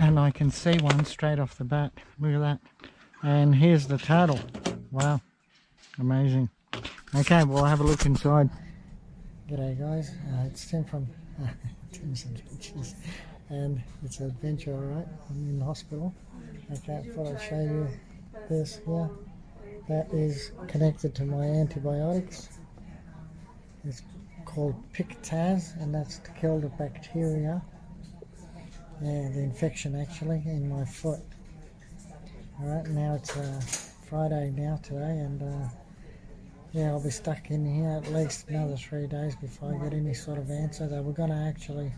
and I can see one straight off the bat. Look at that. And here's the turtle. Wow, amazing. Okay, we'll have a look inside. G'day guys, it's Tim from Tim's Adventures, and it's an adventure, alright. I'm in the hospital. Okay, I thought I'd show you this here. That is connected to my antibiotics. It's called Pictaz, and that's to kill the bacteria, the infection actually, in my foot. Alright, now it's Friday now today, and yeah, I'll be stuck in here at least another 3 days before I get any sort of answer. They were going to actually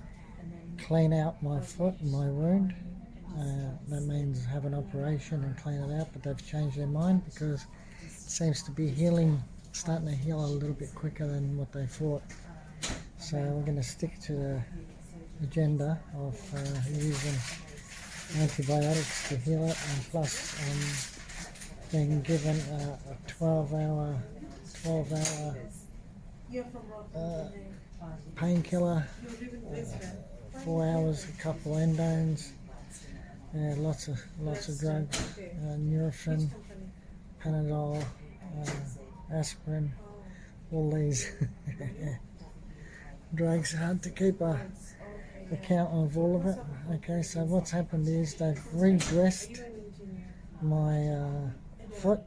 clean out my foot and my wound. That means have an operation and clean it out, but they've changed their mind because it seems to be healing, starting to heal a little bit quicker than what they thought. So we're going to stick to the agenda of using antibiotics to heal it, and plus being given a 12-hour painkiller, 4 hours, a couple endones, lots of drugs, Nurofen, Panadol, aspirin, all these drugs. Hard to keep a count of all of it. Okay, so what's happened is they've redressed my foot,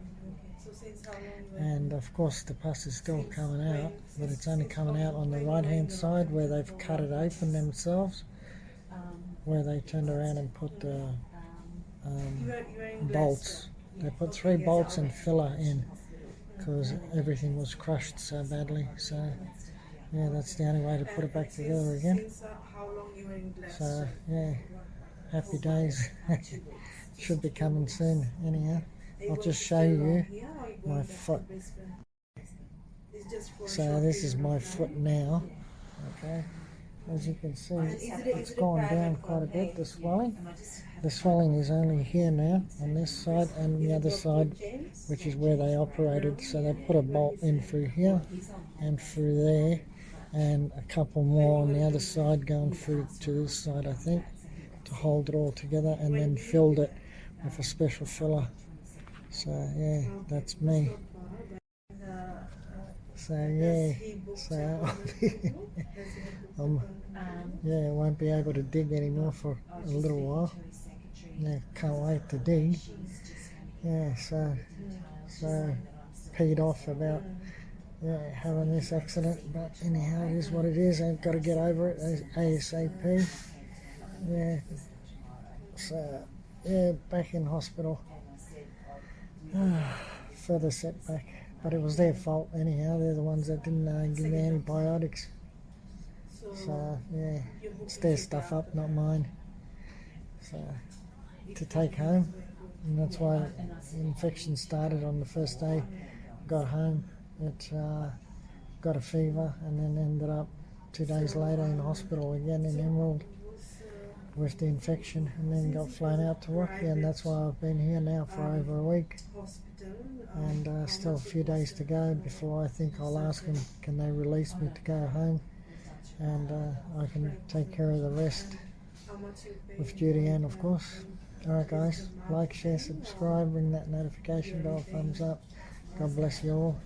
and of course the pus is still coming out, but it's only coming out on the right hand side where they've cut it open themselves, where they turned around and put the bolts. They put 3 bolts and filler in because everything was crushed so badly. So yeah, that's the only way to put it back together again. So yeah, happy days. Should be coming soon. Anyhow, I'll just show you my foot. So this is my foot now. Okay, as you can see, it's gone down quite a bit, the swelling. The swelling is only here now on this side, and the other side, which is where they operated. So they put a bolt in through here and through there, and a couple more on the other side going through to this side, I think, to hold it all together, and then filled it with a special filler. So yeah, that's me. So yeah, yeah, I won't be able to dig anymore for a little while. Yeah, can't wait to dig. Yeah, so peed off about having this accident, but anyhow, it is what it is. I've got to get over it ASAP. Yeah, so yeah, back in hospital. Further setback, but it was their fault anyhow. They're the ones that didn't give me antibiotics. So yeah, it's their stuff up, not mine. So to take home, and that's why the infection started on the first day. Got home, it got a fever, and then ended up 2 days later in hospital again in Emerald with the infection, and then got flown out to work here, and that's why I've been here now for over a week, and still a few days to go before I think I'll ask them, can they release me to go home, and I can take care of the rest with Judy Ann, of course. Alright guys, like, share, subscribe, ring that notification bell, thumbs up. God bless you all.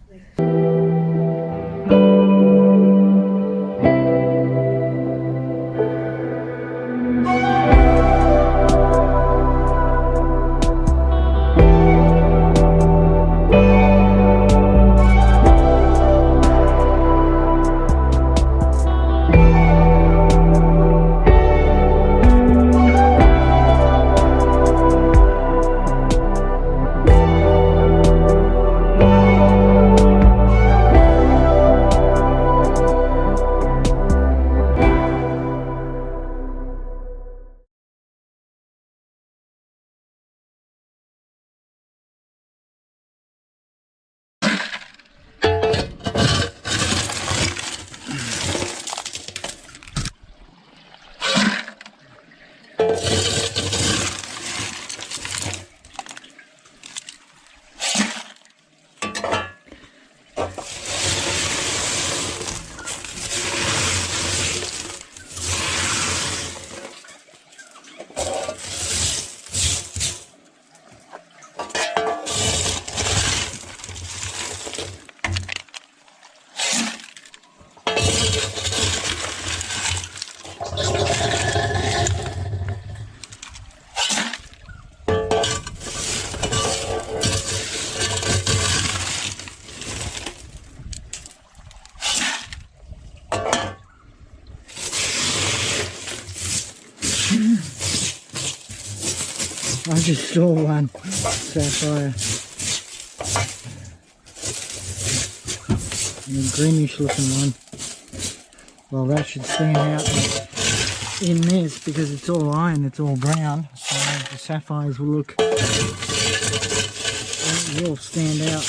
I just saw one sapphire. A greenish looking one. Well, that should stand out in this because it's all iron, it's all brown. So the sapphires will look, it will stand out.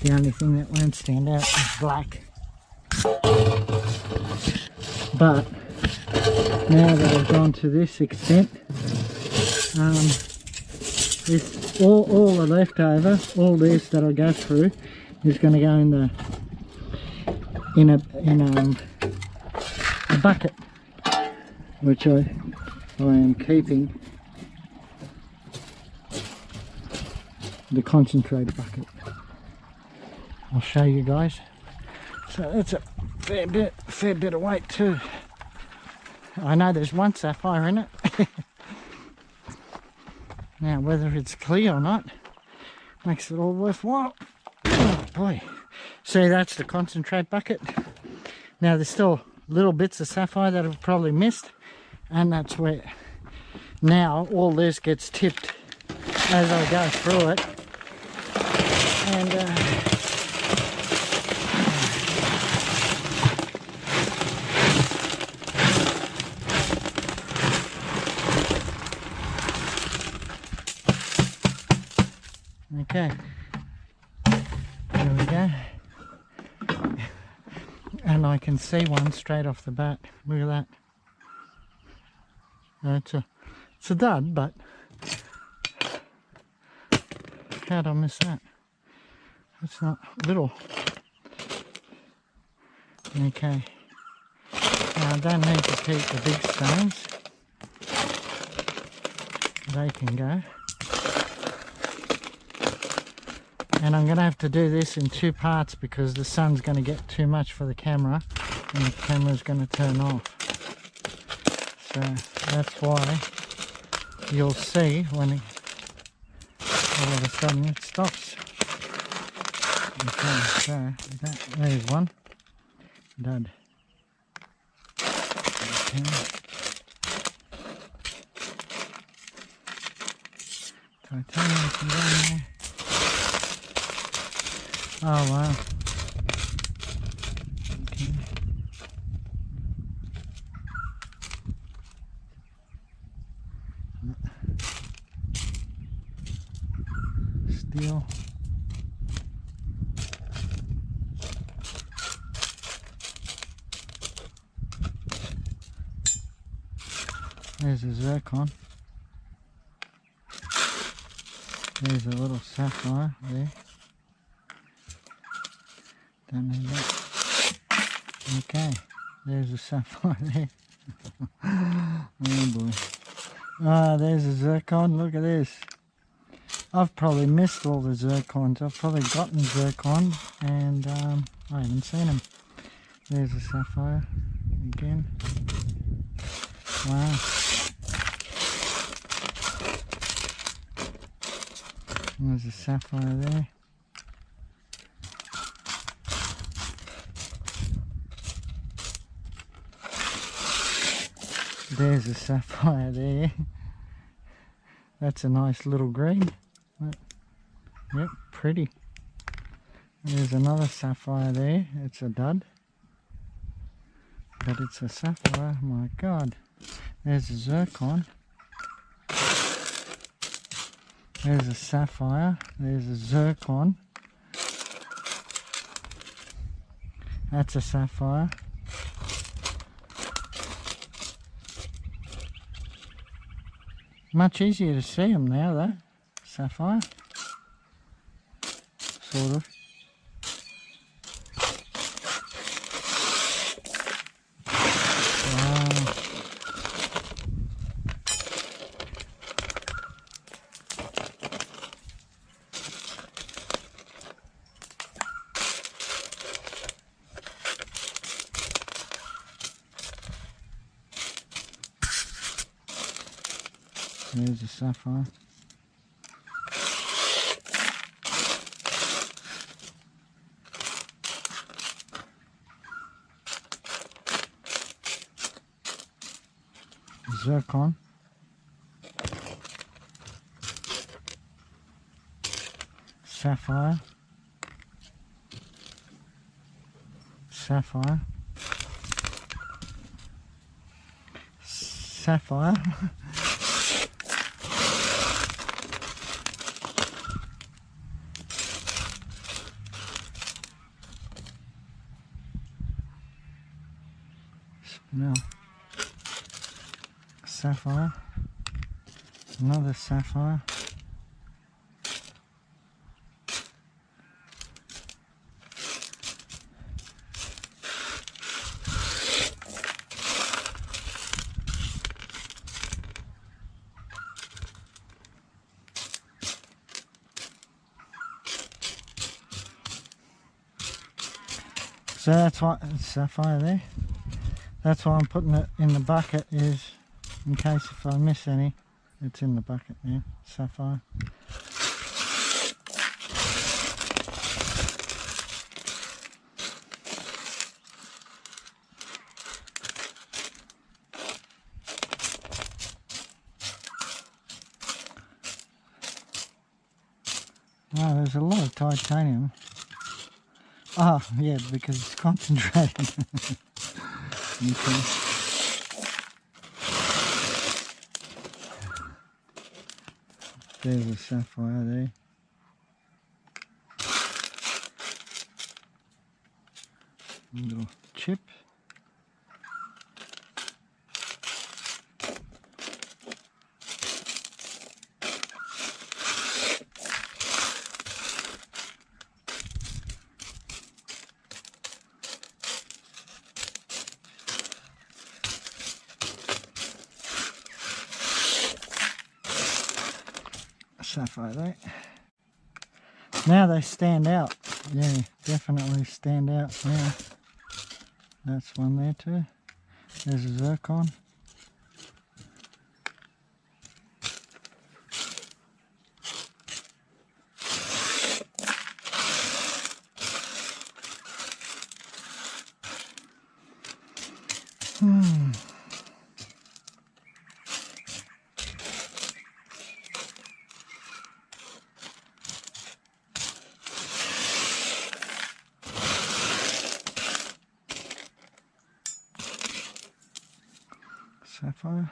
The only thing that won't stand out is black. But now that I've gone to this extent, this all the leftover, all this that I go through is going to go in a bucket, which I am keeping, the concentrated bucket. I'll show you guys. So that's a fair bit of weight too. I know there's one sapphire in it. Now whether it's clear or not makes it all worthwhile. Oh boy. See, that's the concentrate bucket. Now there's still little bits of sapphire that I've probably missed, and that's where now all this gets tipped as I go through it. And okay, there we go. And I can see one straight off the bat. Look at that. It's a dud, but how'd I miss that? That's not little. Okay. Now I don't need to keep the big stones. They can go. And I'm going to have to do this in 2 parts because the sun's going to get too much for the camera and the camera's going to turn off. So that's why you'll see when it, all of a sudden it stops. Okay, so there's one. Dud. Okay. Titanium can go in there. Oh wow. Okay. Steel. There's a zircon. There's a little sapphire there. Don't need that. Okay, there's a sapphire there. Oh boy. Ah, there's a zircon. Look at this. I've probably missed all the zircons. I've probably gotten zircon and I haven't seen them. There's a sapphire again. Wow. There's a sapphire there. There's a sapphire there. That's a nice little green. Yep, pretty. There's another sapphire there. It's a dud. But it's a sapphire. My God. There's a zircon. There's a sapphire. There's a zircon. That's a sapphire. Much easier to see them now though. Sapphire. Sort of. Wow. There's a sapphire. zircon, sapphire, sapphire, sapphire, no, sapphire, another sapphire, so that's why sapphire there. That's why I'm putting it in the bucket, is in case if I miss any, it's in the bucket now. Sapphire. Wow, there's a lot of titanium. Oh, yeah, because it's concentrated. Okay. There's a sapphire there. A little chip. Sapphire there. Now they stand out. Yeah, definitely stand out now. That's one there too. There's a zircon. Sapphire.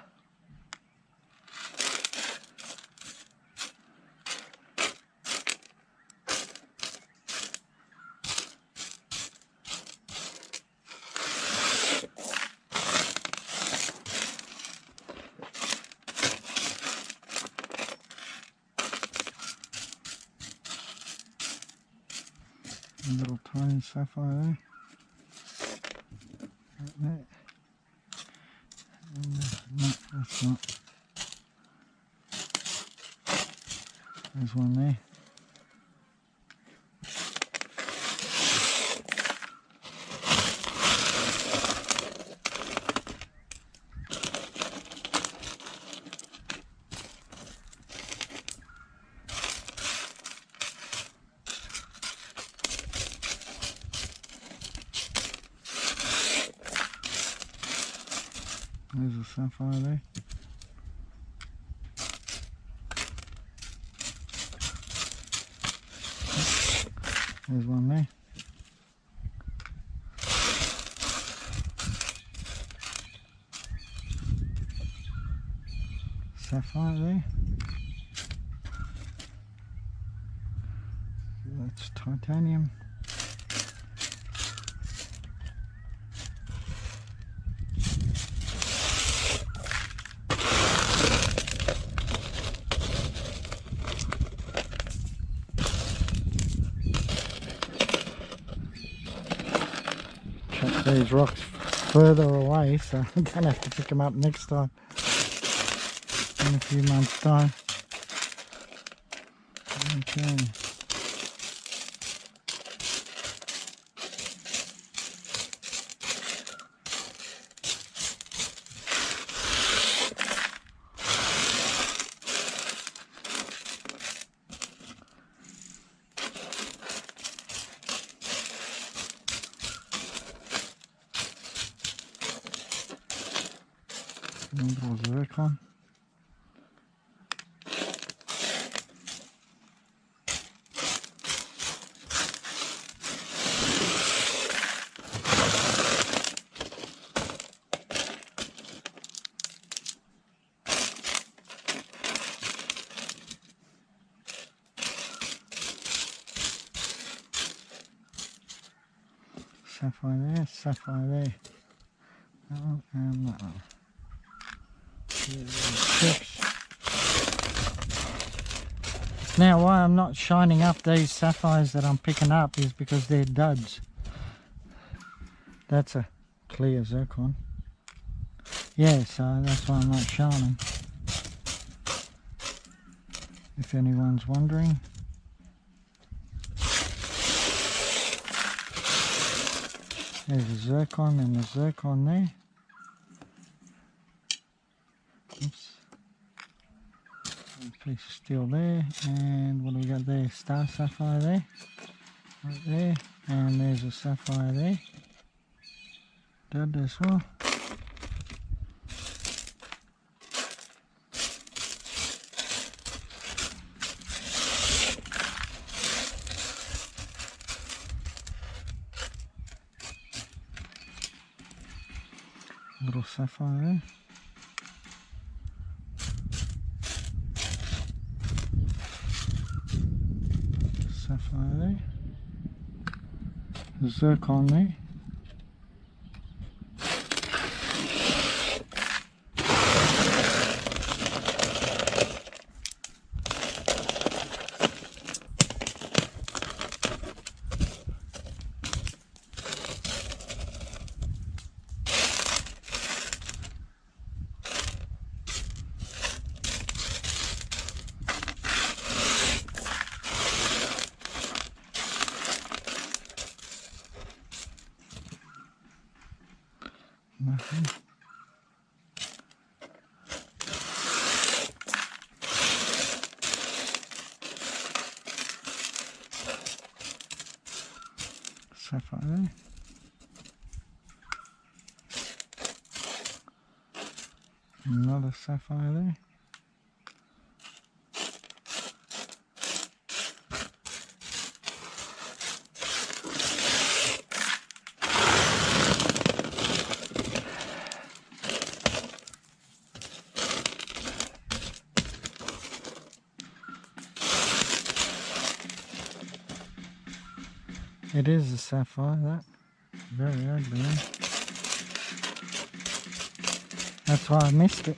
A little tiny sapphire there. Right there. No, that's not. There's one there. There's a sapphire there. There's one there. Sapphire there. That's titanium. Chuck these rocks further away so I don't have to pick them up next time in a few months' time. Okay. little zircon. Sapphire there, sapphire there. That one and that one. Chips. Now why I'm not shining up these sapphires that I'm picking up is because they're duds. That's a clear zircon. Yeah, so that's why I'm not shining. If anyone's wondering. There's a zircon and a zircon there. Oops. A piece of steel there. And what do we got there? Star sapphire there. Right there. And there's a sapphire there. Dud as well. Little sapphire there. Sapphire there. Zircon there. Nothing. Sapphire there. Another sapphire there. It is a sapphire, that. Very ugly, eh? That's why I missed it.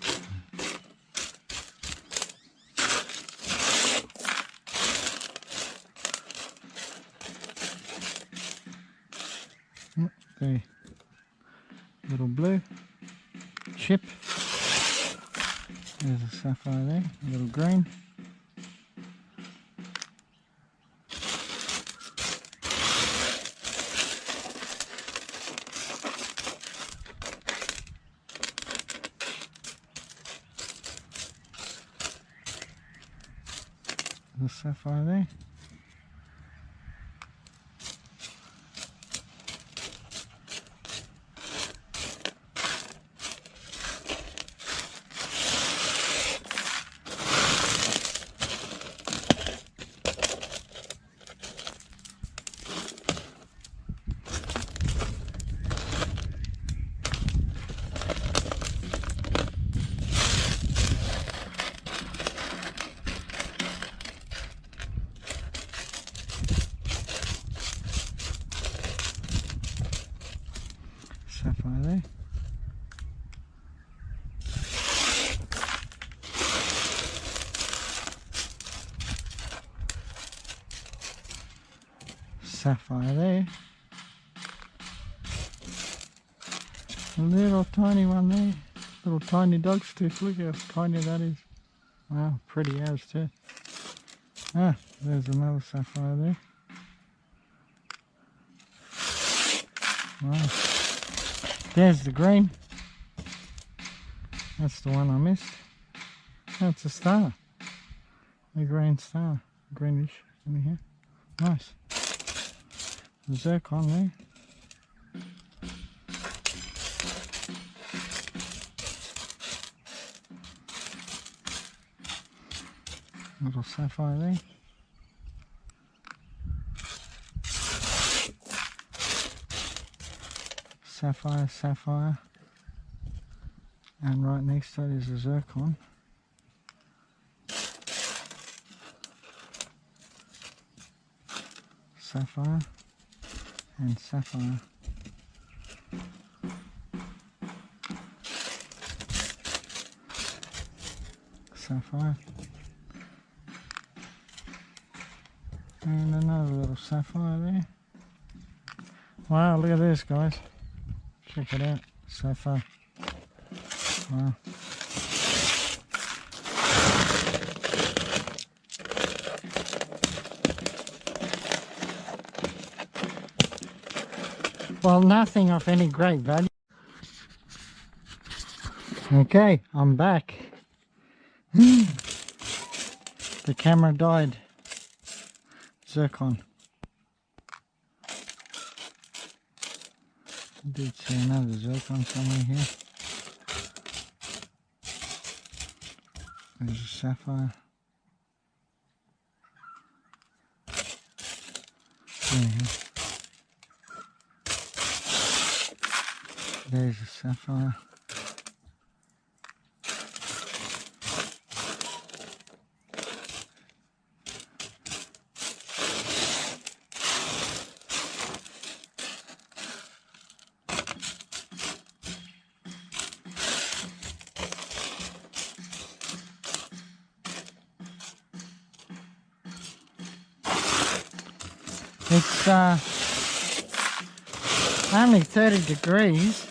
The little blue chip. There's a sapphire there, a little green. The sapphire there. Sapphire there. Sapphire there. A little tiny one there. Little tiny dog's tooth. Look how tiny that is. Wow, pretty as too. Ah, there's another sapphire there. Wow. There's the green. That's the one I missed. That's a star. A green star. Greenish in here. Nice. The zircon there. Little sapphire there. Sapphire, sapphire. And right next to it is a zircon. Sapphire and sapphire. Sapphire. And another little sapphire there. Wow, look at this, guys. Check it out. Sapphire. Wow. Well, nothing of any great value. Okay, I'm back. The camera died. Zircon. I did see another zircon somewhere here. There's a sapphire. There's a sapphire. It's only 30 degrees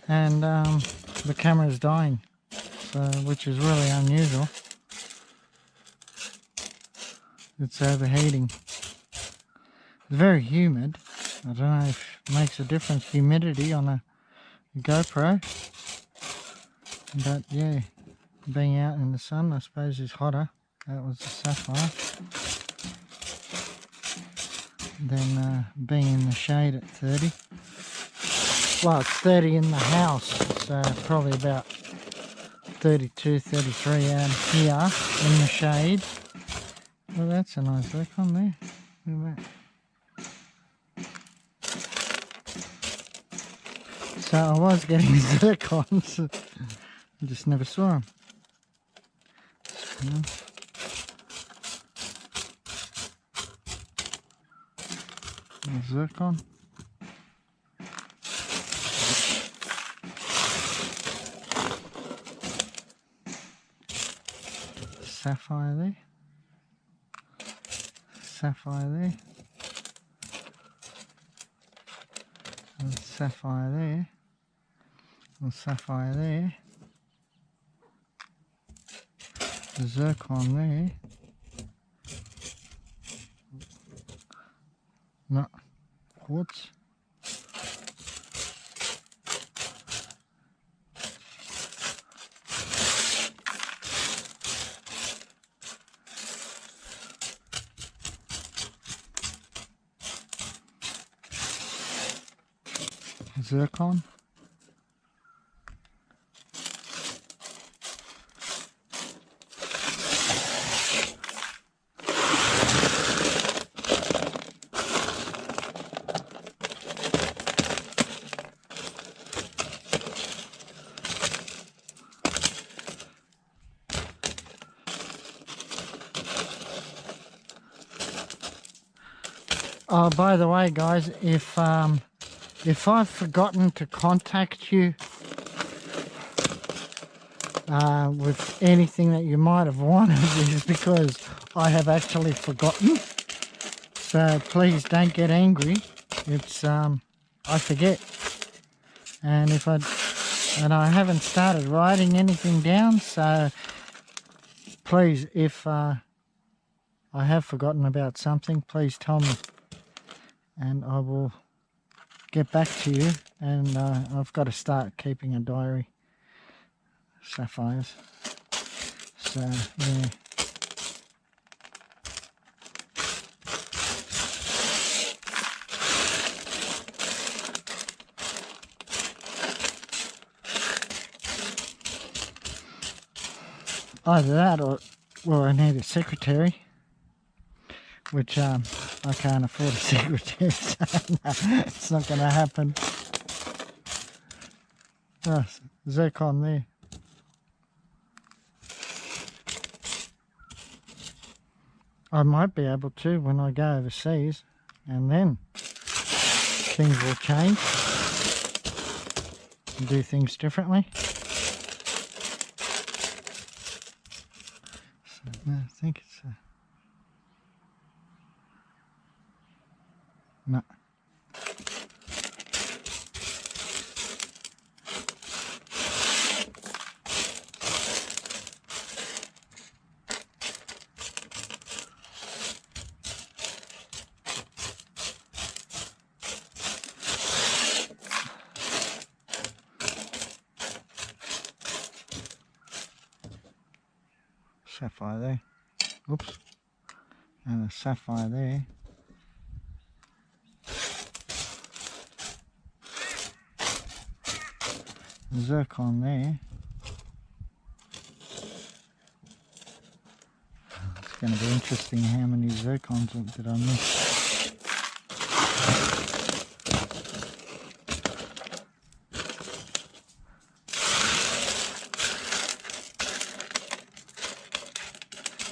and the camera is dying, so, which is really unusual. It's overheating. It's very humid. I don't know if it makes a difference, humidity on a GoPro, but yeah, being out in the sun I suppose is hotter. That was the sapphire. Then being in the shade at 30. Well, it's 30 in the house, so probably about 32, 33 out here in the shade. Well, that's a nice zircon there. Look at that. So I was getting zircons, I just never saw them. Zircon. Sapphire there. Sapphire there. And sapphire there. And sapphire there. The zircon there. No, quartz. Zircon. Oh, by the way, guys, if I've forgotten to contact you with anything that you might have wanted, is because I have actually forgotten. So please don't get angry. It's I forget, and I haven't started writing anything down. So please, if I have forgotten about something, please tell me, and I will get back to you. And I've got to start keeping a diary. Sapphires. So yeah. Either that or well, I need a secretary, which I can't afford a secretary, so no, it's not going to happen. Oh, zircon there. I might be able to when I go overseas, and then things will change and do things differently. So, no, I think it's no. Sapphire there. Oops. And a sapphire there. Zircon there. It's going to be interesting how many zircons did I miss.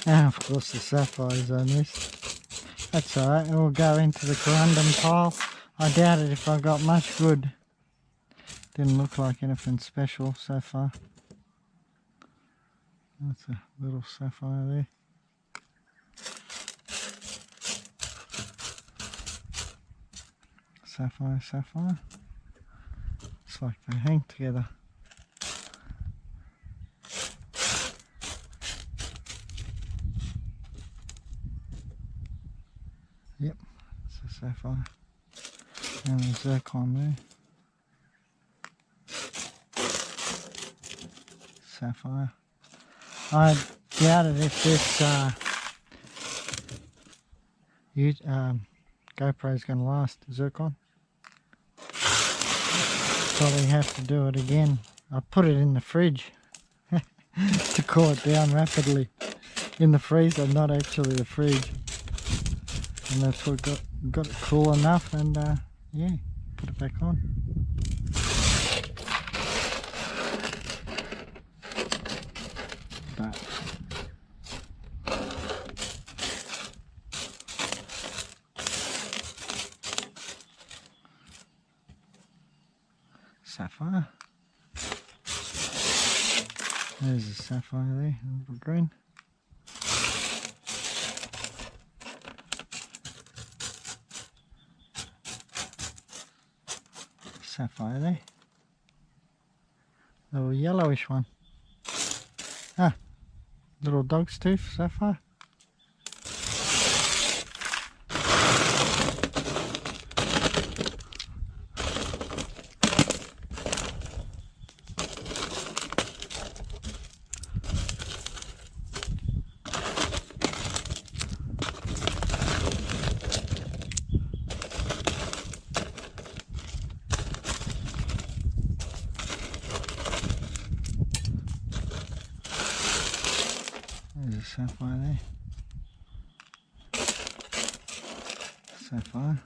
And of course the sapphires I missed. That's alright, it will go into the corundum pile. I doubt it if I got much good. Didn't look like anything special so far. That's a little sapphire there. Sapphire, sapphire. It's like they hang together. Yep, it's a sapphire. And a zircon there. Sapphire. I doubt it if this GoPro is going to last. Zircon. Probably have to do it again. I put it in the fridge to cool it down rapidly. In the freezer, not actually the fridge. And that's what got it cool enough, and yeah, put it back on. But sapphire. There's a sapphire there, a little green. Sapphire there. Little yellowish one. Ah, little dog's tooth sapphire. There's a sapphire there. Sapphire.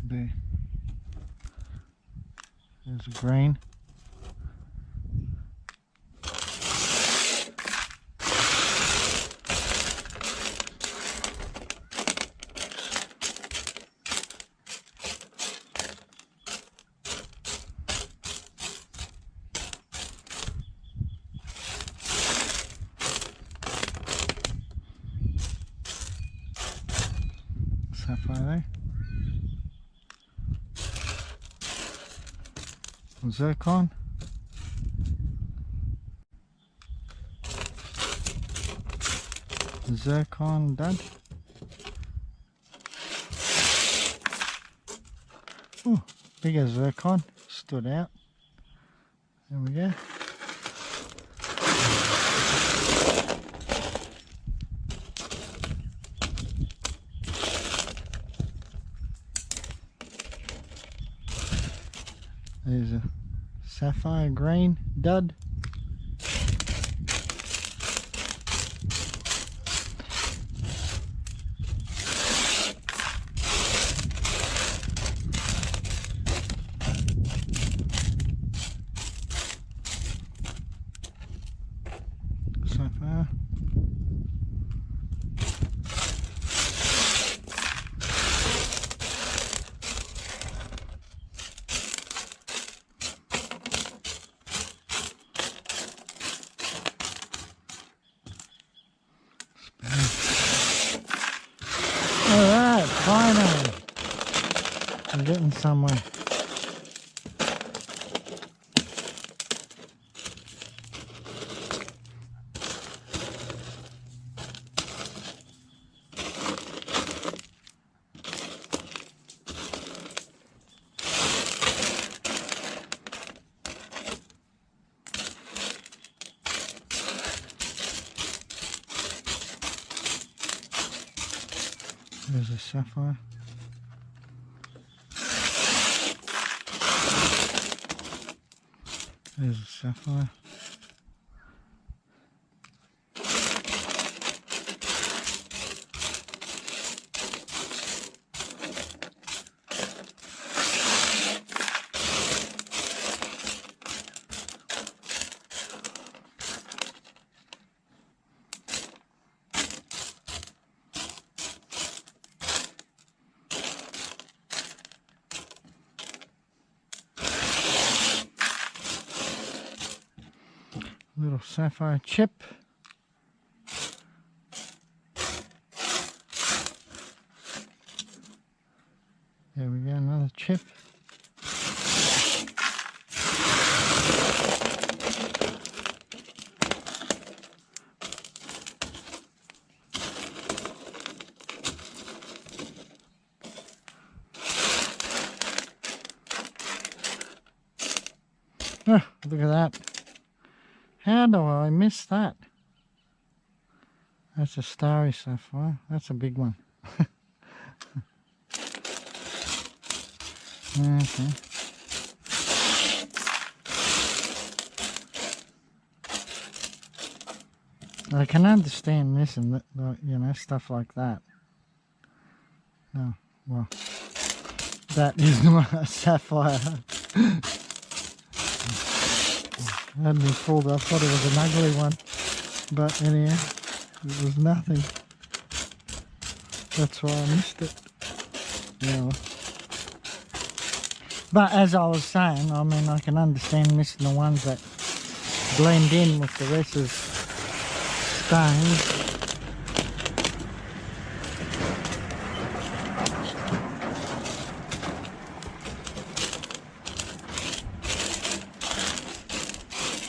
There. There's a green. Sapphire there. Zircon. Zircon dud. Oh, bigger zircon stood out. There we go. There's a sapphire green dud. Sapphire. Alright, finally. I'm getting somewhere. There's a sapphire. There's a sapphire. Little sapphire chip. There we go, another chip. Oh, look at that. How do I miss that? That's a starry sapphire. That's a big one. Okay. I can understand missing that, you know, stuff like that. Oh, well, that is not a sapphire. Had me fooled. I thought it was an ugly one, but anyhow, it was nothing. That's why I missed it. Yeah. Well. But as I was saying, I mean, I can understand missing the ones that blend in with the rest of stones.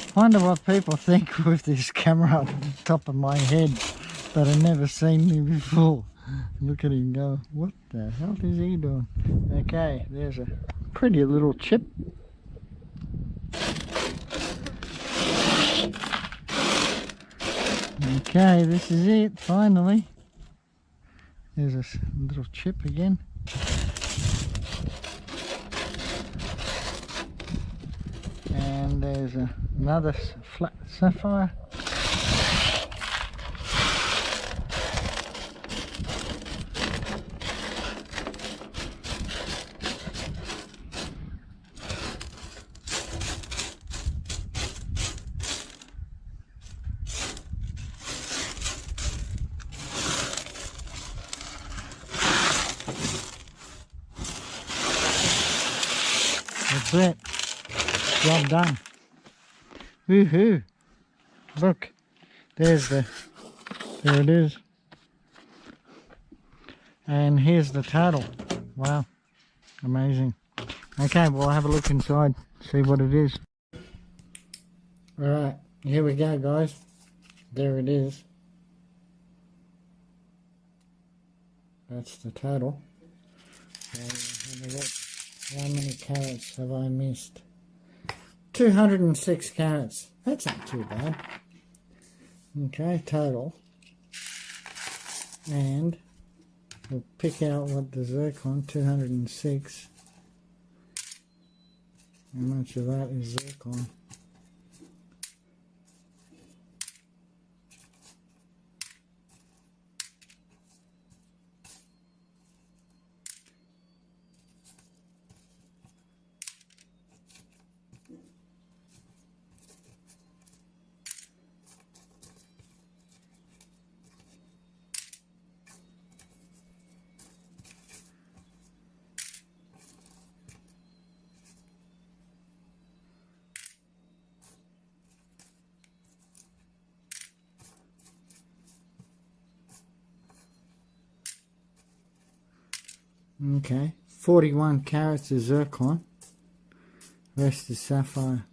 I wonder what people think with this camera on the top of my head that have never seen me before. Look at him go, what the hell is he doing? Okay, there's a pretty little chip. Okay, this is it, finally. There's a little chip again. And there's another flat sapphire. That's it. Job done. Woohoo! Look, there it is. And here's the turtle. Wow, amazing. Okay, we'll have a look inside, see what it is. Alright, here we go, guys. There it is. That's the turtle. How many carats have I missed? 206 carats. That's not too bad. Okay, total. And we'll pick out what the zircon, 206. How much of that is zircon? Okay, 41 carats of zircon, rest is sapphire.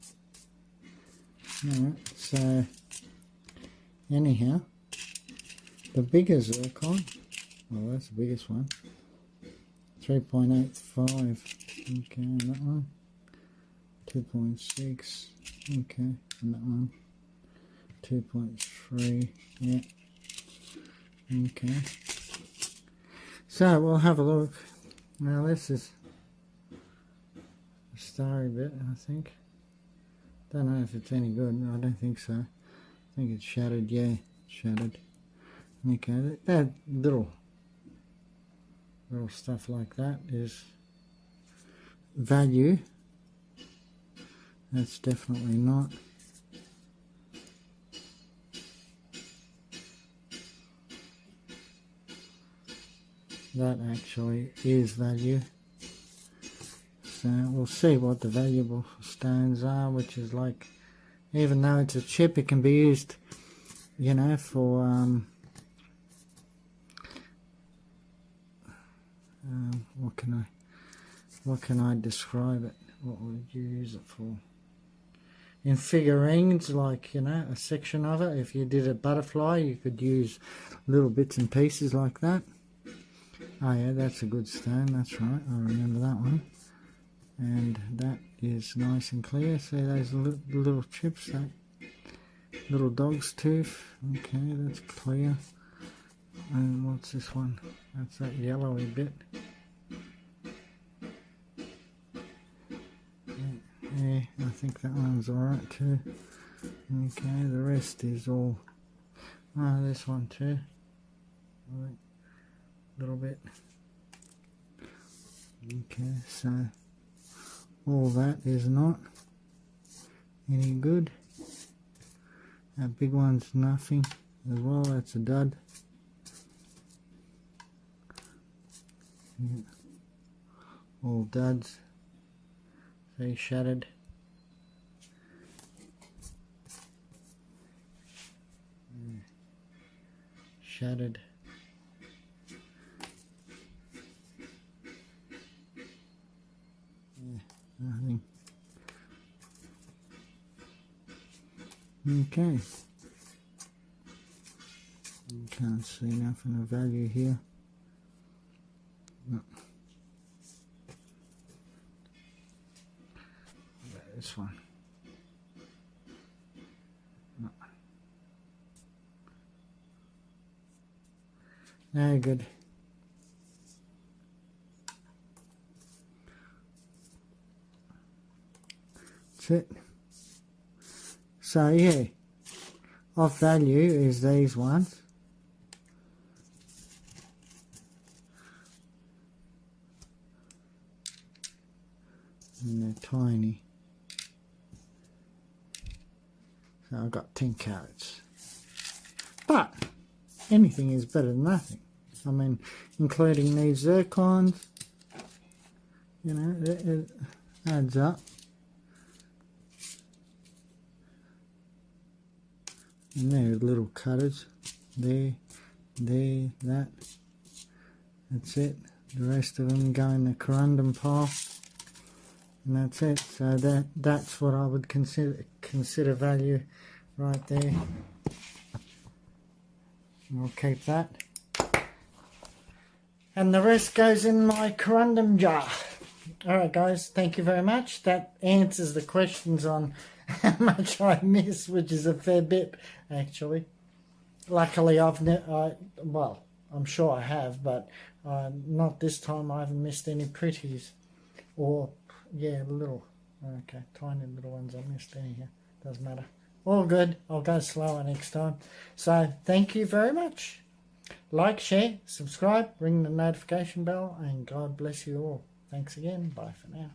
Alright, so anyhow, the bigger zircon, well that's the biggest one, 3.85, okay, and that one, 2.6, okay, and that one, 2.3, yeah, okay. So we'll have a look. Now this is a starry bit, I think. Don't know if it's any good. No, I don't think so. I think it's shattered. Yeah, shattered. Okay, that little stuff like that is value. That's definitely not. That actually is value. So we'll see what the valuable stones are, which is like, even though it's a chip, it can be used, you know, for what can I describe it? What would you use it for? In figurines, like, you know, a section of it. If you did a butterfly, you could use little bits and pieces like that. Oh yeah, that's a good stone, that's right, I remember that one. And that is nice and clear. See those little chips, that little dog's tooth. Okay, that's clear. And what's this one? That's that yellowy bit. Yeah, I think that one's alright too. Okay, the rest is all... Oh, this one too. Little bit. Okay, so all that is not any good. That big one's nothing as well, that's a dud. Yeah. All duds. They shattered. Yeah. Shattered. Nothing. Okay. You can't see nothing of value here. No. What about this one? No. No good. That's it. So yeah, of value is these ones. And they're tiny. So I've got 10 carats. But anything is better than nothing. I mean, including these zircons, you know, it adds up. And there's little cutters, there, that. That's it. The rest of them go in the corundum pile, and that's it. So that's what I would consider value right there. And I'll keep that. And the rest goes in my corundum jar. Alright guys, thank you very much. That answers the questions on how much I miss, which is a fair bit actually. Luckily well, I'm sure I have, but not this time. I haven't missed any pretties, or yeah, little Okay, tiny little ones I missed anyhow. Doesn't matter. All good. I'll go slower next time. So thank you very much. Like, share, subscribe, ring the notification bell, and God bless you all. Thanks again. Bye for now.